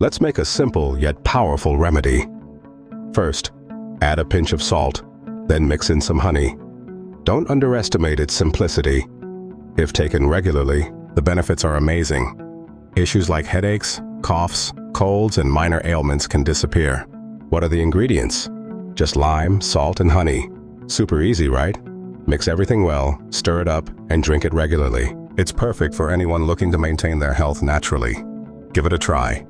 Let's make a simple yet powerful remedy. First, add a pinch of salt, then mix in some honey. Don't underestimate its simplicity. If taken regularly, the benefits are amazing. Issues like headaches, coughs, colds, and minor ailments can disappear. What are the ingredients? Just lime, salt, and honey. Super easy, right? Mix everything well, stir it up, and drink it regularly. It's perfect for anyone looking to maintain their health naturally. Give it a try.